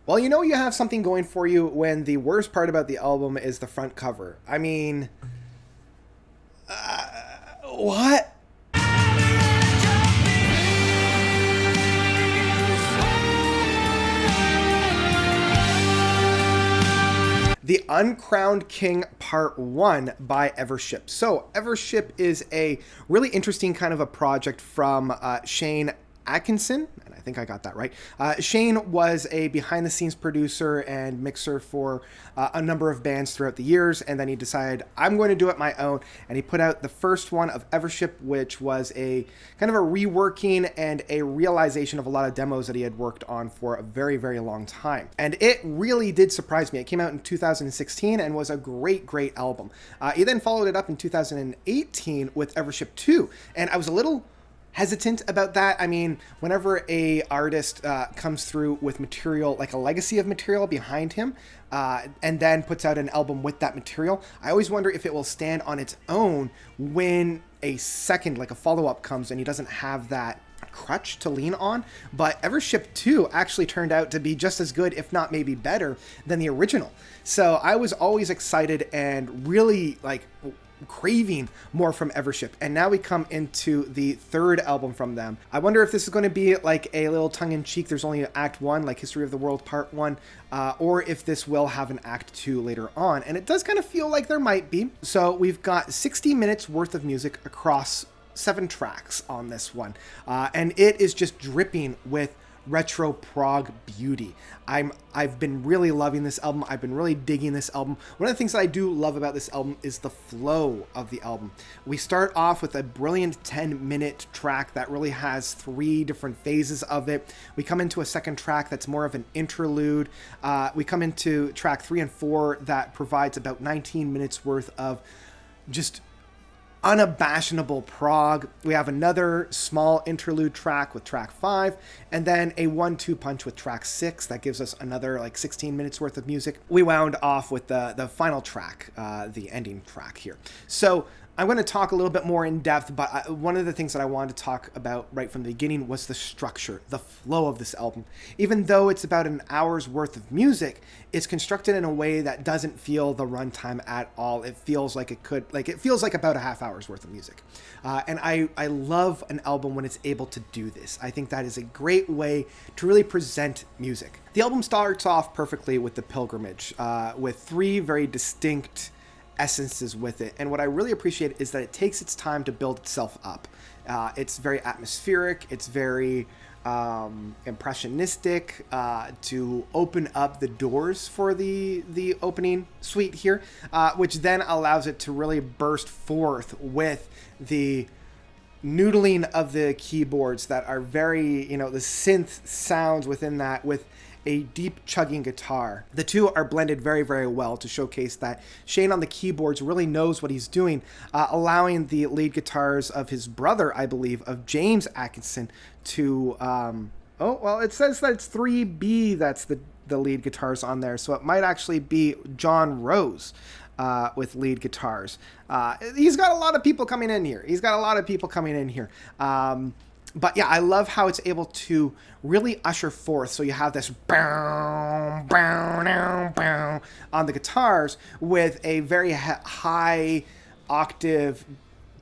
Well, you know you have something going for you when the worst part about the album is the front cover. I mean, what? The Uncrowned King Part 1 by Evership. So, Evership is a really interesting kind of a project from Shane Atkinson, and I think I got that right. Shane was a behind-the-scenes producer and mixer for a number of bands throughout the years, and then he decided, I'm going to do it my own, and he put out the first one of Evership, which was a kind of a reworking and a realization of a lot of demos that he had worked on for a very, very long time. And it really did surprise me. It came out in 2016 and was a great, great album. He then followed it up in 2018 with Evership 2, and I was a little hesitant about that. I mean, whenever a artist comes through with material, like a legacy of material behind him, and then puts out an album with that material, I always wonder if it will stand on its own when a second, like a follow-up comes and he doesn't have that crutch to lean on. But Evership 2 actually turned out to be just as good, if not maybe better, than the original. So I was always excited and really craving more from Evership, and now we come into the third album from them. I wonder if this is going to be like a little tongue-in-cheek, there's only Act 1, like History of the World Part 1, or if this will have an Act 2 later on, and it does kind of feel like there might be. So we've got 60 minutes worth of music across 7 tracks on this one, and it is just dripping with retro prog beauty. I've been really loving this album. I've been really digging this album. One of the things that I do love about this album is the flow of the album. We start off with a brilliant 10-minute track that really has 3 different phases of it. We come into a second track that's more of an interlude. We come into track 3 and 4 that provides about 19 minutes worth of just unabashable prog. We have another small interlude track with track 5, and then a 1-2 punch with track 6 that gives us another 16 minutes worth of music. We wound off with the final track, the ending track here. So I'm going to talk a little bit more in depth, but one of the things that I wanted to talk about right from the beginning was the structure, the flow of this album. Even though it's about an hour's worth of music, it's constructed in a way that doesn't feel the runtime at all. It feels like it feels like about a half hour's worth of music. And I love an album when it's able to do this. I think that is a great way to really present music. The album starts off perfectly with The Pilgrimage, with 3 very distinct essences with it, and what I really appreciate is that it takes its time to build itself up. It's very atmospheric, it's very impressionistic, to open up the doors for the opening suite here, which then allows it to really burst forth with the noodling of the keyboards that are very, the synth sounds within that, with a deep chugging guitar. The two are blended very, very well to showcase that Shane on the keyboards really knows what he's doing, allowing the lead guitars of his brother, I believe, of James Atkinson to, it says that it's 3B that's the lead guitars on there, so it might actually be John Rose with lead guitars. He's got a lot of people coming in here. But yeah, I love how it's able to really usher forth. So you have this bow, bow, bow, bow on the guitars with a very high octave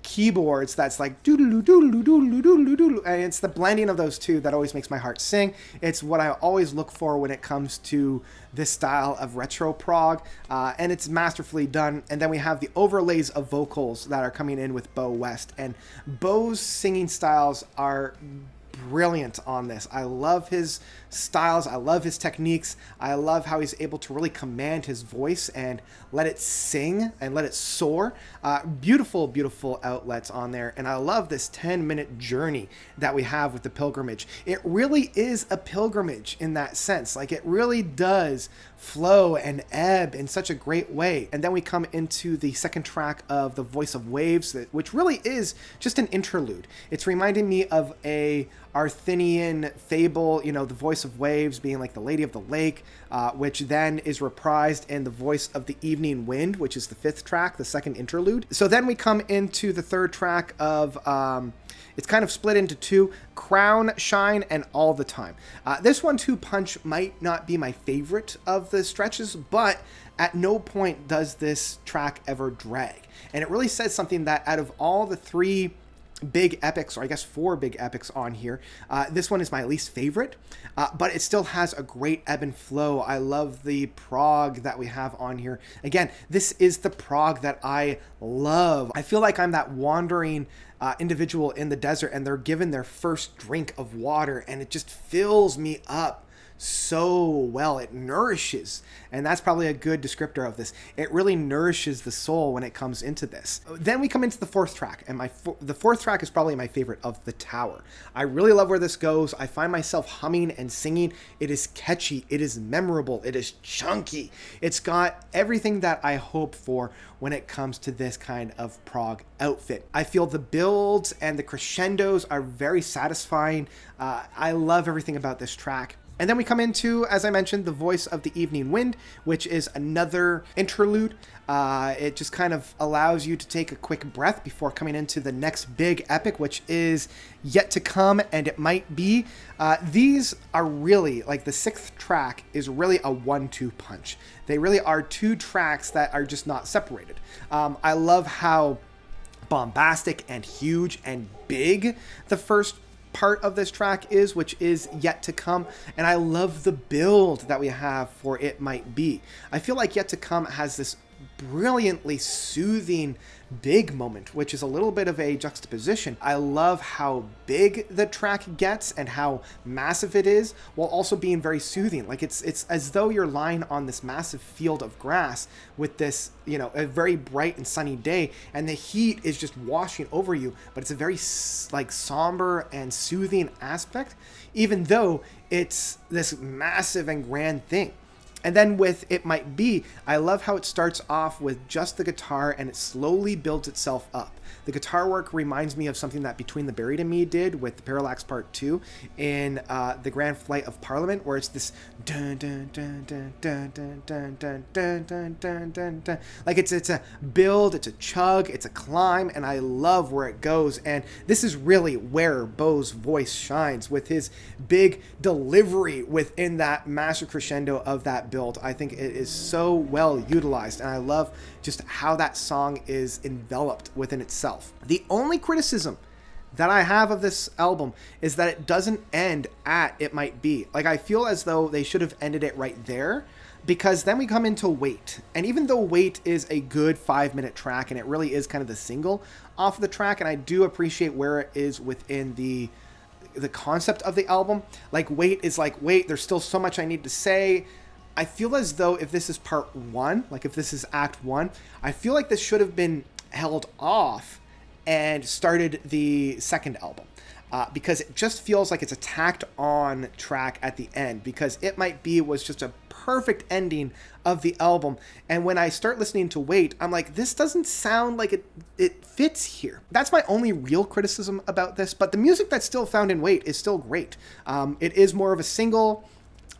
keyboards that's like doodle doodle doodle doodle doodle, and it's the blending of those two that always makes my heart sing. It's what I always look for when it comes to this style of retro prog, and it's masterfully done. And then we have the overlays of vocals that are coming in with Bo West, and Bo's singing styles are brilliant on this. I love his styles, I love his techniques, I love how he's able to really command his voice and let it sing and let it soar. Beautiful, beautiful outlets on there, and I love this 10-minute journey that we have with The Pilgrimage. It really is a pilgrimage in that sense. It really does flow and ebb in such a great way. And then we come into the second track of The Voice of Waves, which really is just an interlude. It's reminding me of a Arthurian fable, The Voice of waves being like the Lady of the Lake, which then is reprised in the voice of the Evening Wind, which is the 5th track, the second interlude. So then we come into the 3rd track of, it's kind of split into 2, Crown, Shine, and All the Time. This 1-2 punch might not be my favorite of the stretches, but at no point does this track ever drag. And it really says something that out of all the 3 big epics, or I guess 4 big epics on here, this one is my least favorite, but it still has a great ebb and flow. I love the prog that we have on here. Again, this is the prog that I love. I feel like I'm that wandering individual in the desert, and they're given their first drink of water, and it just fills me up so well. It nourishes, and that's probably a good descriptor of this. It really nourishes the soul when it comes into this. Then we come into the 4th track, and the 4th track is probably my favorite of the Tower. I really love where this goes. I find myself humming and singing. It is catchy, it is memorable, it is chunky. It's got everything that I hope for when it comes to this kind of prog outfit. I feel the builds and the crescendos are very satisfying. I love everything about this track. And then we come into, as I mentioned, the voice of the Evening Wind, which is another interlude. It just kind of allows you to take a quick breath before coming into the next big epic, which is yet to come, and it might be. These are really, like the 6th track is really a 1-2 punch. They really are 2 tracks that are just not separated. I love how bombastic and huge and big the first part of this track is, which is yet to come, and I love the build that we have for It Might Be. I feel like Yet to Come has this brilliantly soothing big moment, which is a little bit of a juxtaposition. I love how big the track gets and how massive it is, while also being very soothing. Like it's as though you're lying on this massive field of grass with this, a very bright and sunny day, and the heat is just washing over you, but it's a very like somber and soothing aspect, even though it's this massive and grand thing. And then with It Might Be, I love how it starts off with just the guitar and it slowly builds itself up. The guitar work reminds me of something that Between the Buried and Me did with the Parallax Part 2 in the Grand Flight of Parliament, where it's this dun dun dun dun dun dun dun dun dun dun dun dun dun. Like it's a build, it's a chug, it's a climb, and I love where it goes. And this is really where Bo's voice shines, with his big delivery within that master crescendo of that build. I think it is so well utilized, and I love just how that song is enveloped within itself. The only criticism that I have of this album is that it doesn't end at It Might Be. Like, I feel as though they should have ended it right there, because then we come into Wait. And even though Wait is a good 5-minute track, and it really is kind of the single off of the track, and I do appreciate where it is within the concept of the album, like Wait is like, wait, there's still so much I need to say. I feel as though if this is part 1, like if this is act 1, I feel like this should have been held off and started the second album, because it just feels like it's a tacked on track at the end, because It Might Be was just a perfect ending of the album. And when I start listening to Wait, I'm like, this doesn't sound like it fits here. That's my only real criticism about this, but the music that's still found in Wait is still great. It is more of a single.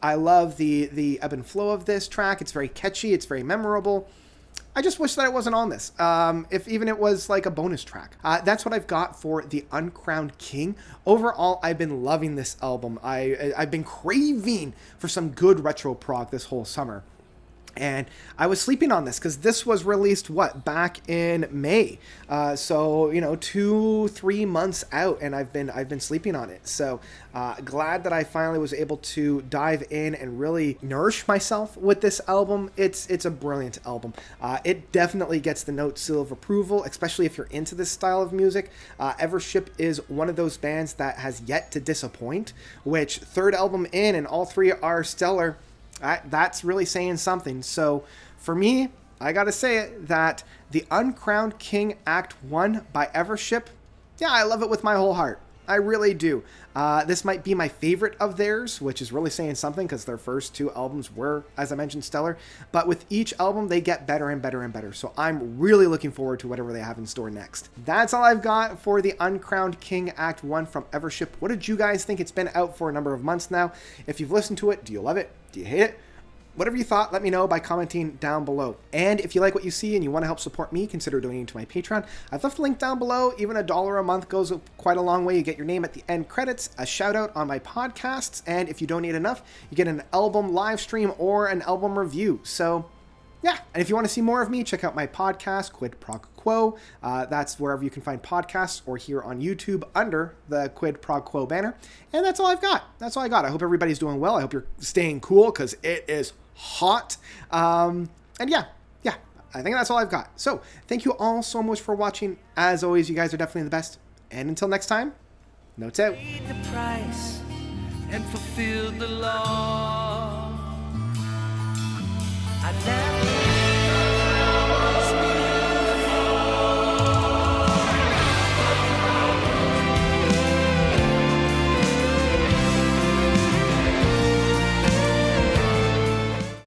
I love the ebb and flow of this track. It's very catchy. It's very memorable. I just wish that it wasn't on this. If even it was like a bonus track. That's what I've got for the Uncrowned King. Overall, I've been loving this album. I've been craving for some good retro prog this whole summer. And I was sleeping on this because this was released, back in May. So, 2-3 months out, and I've been sleeping on it. So glad that I finally was able to dive in and really nourish myself with this album. It's a brilliant album. It definitely gets the note seal of approval, especially if you're into this style of music. Evership is one of those bands that has yet to disappoint, which third album in, and all 3 are stellar. That's really saying something. So for me, I gotta say it, that the Uncrowned King Act 1 by Evership, yeah, I love it with my whole heart. I really do. This might be my favorite of theirs, which is really saying something because their first 2 albums were, as I mentioned, stellar. But with each album, they get better and better and better. So I'm really looking forward to whatever they have in store next. That's all I've got for the Uncrowned King Act 1 from Evership. What did you guys think? It's been out for a number of months now. If you've listened to it, do you love it? Do you hate it? Whatever you thought, let me know by commenting down below. And if you like what you see and you want to help support me, consider donating to my Patreon. I've left a link down below. Even $1 a month goes quite a long way. You get your name at the end credits, a shout out on my podcasts, and if you donate enough, you get an album live stream or an album review. So yeah, and if you want to see more of me, check out my podcast, Quid Pro Quo. That's wherever you can find podcasts or here on YouTube under the Quid Pro Quo banner. And that's all I've got. That's all I got. I hope everybody's doing well. I hope you're staying cool because it is hot. And yeah, I think that's all I've got. So thank you all so much for watching. As always, you guys are definitely the best. And until next time, notes out. Paid the price and fulfilled the law. I never